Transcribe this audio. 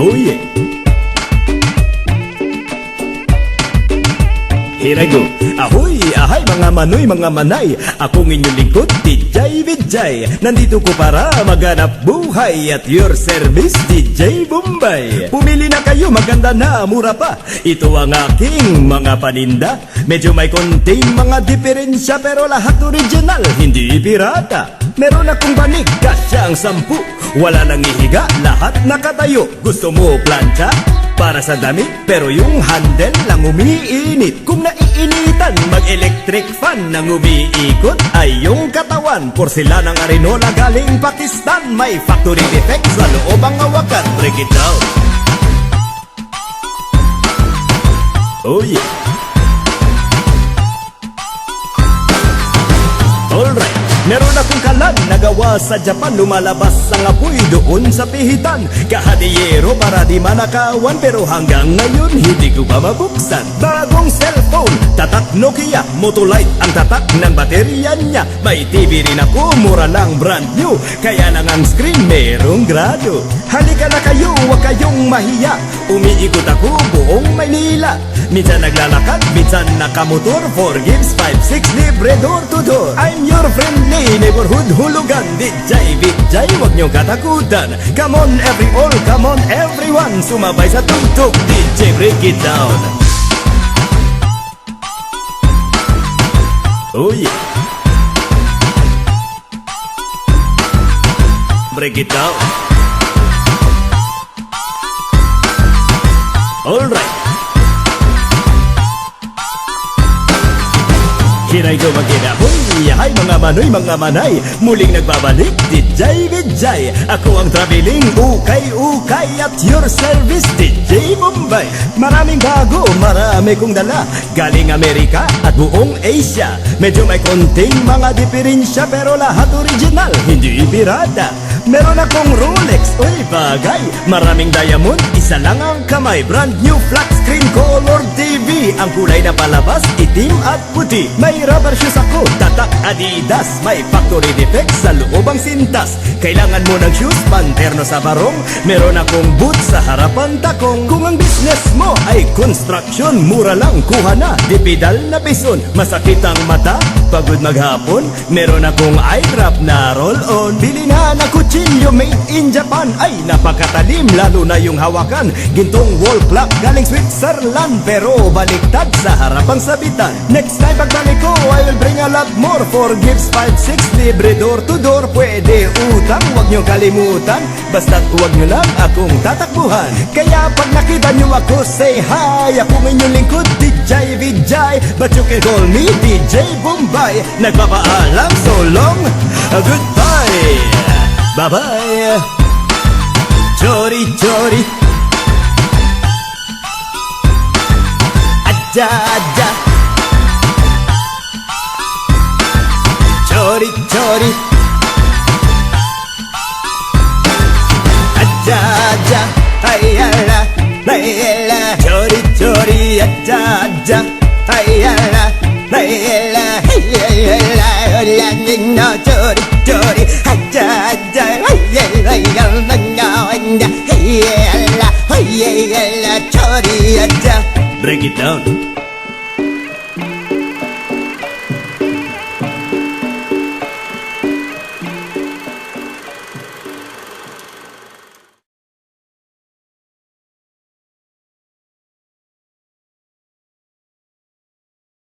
Oh yeah. Here I go. Ahoy, ahay mga manoy, mga manay. Akong inyong lingkod, DJ Vijay. Nandito ko para maghanap buhay. At your service, DJ Bombay. Pumili na kayo, maganda na, mura pa. Ito ang aking mga paninda. Medyo may konting mga diferensya, pero lahat original, hindi pirata. Meron akong banig, kasya ang 10. Wala nang ihiga, lahat nakatayo. Gusto mo plancha? Para sa dami, pero yung handle lang umiinit. Kung naiinitan, mag-electric fan nang umiikot ay yung katawan. Porcelanang Arinola galing Pakistan. May factory defect sa loob ang hawakan. Break it down. Oh yeah. Alright. Meron akong kalan nagawa sa Japan. Lumalabas ang apoy doon sa pihitan. Kahadiyero para di manakawan, pero hanggang ngayon hindi ko pa mabuksan. Bagong cellphone, tatak Nokia, Motolite ang tatak ng baterya niya. May TV rin ako, mura lang, brand new. Kaya lang ang screen merong grado. Halika na kayo, huwag kayong mahiya. Umiikot ako buong Maynila. Minsan naglalakad, minsan nakamotor. 4 gives 5-6 libre door to door. I'm your friendly neighborhood hulugan. DJ Vijay, huwag niyong katakutan. Come on every all, come on everyone. Sumabay sa tugtog, DJ break it down. Oh yeah. Break it down. Alright. Here I go again. Ahoy, hay mga manoy, mga manay. Muling nagbabalik, DJ Vijay. Ako ang traveling, ukay-ukay. At your service, DJ Bombay. Maraming bago, marami kong dala. Galing Amerika at buong Asia. Medyo may konting mga diferensya, pero lahat original, hindi pirata. Meron akong Rolex, oy bagay. Maraming diamond, isa lang ang kamay. Brand new flat screen color TV. Ang kulay na palabas, itim at puti. May rubber shoes ako, tatak Adidas. May factory defect sa loob ang sintas. Kailangan mo ng shoes, panterno sa barong. Meron akong boots sa harapan takong. Kung ang business mo ay construction, mura lang, kuha na, dipidal na bison. Masakit ang mata, pagod maghapon. Meron akong eye drop na roll-on. Bili na ng kutsilyo made in Japan. Ay napakatalim, lalo na yung hawakan. Gintong wall clock galing Switzerland, pero baliktad sa harapang sabitan. Next time pagbalik ko, I will bring a lot more. 4 gives 5-6 libre door to door. Pwede utang, huwag nyo kalimutan. Basta't huwag nyo lang akong tatakbuhan. Kaya pag nakita nyo ako, say hi. Akong inyong lingkod, DJ Vijay, but you can call me DJ Bombay. Nagpapaalam, so long, goodbye. Bye-bye. Chori, chori. Aja, aja. Chori, chori. Aja, aja. Ayala, ayala. Chori, chori. Aja, aja. Ayala, ayala. Ayala, ayala. No, chori, chori. Aja, aja. Ayala, ayala. Ayala, ayala. Chori, aja. Break it down.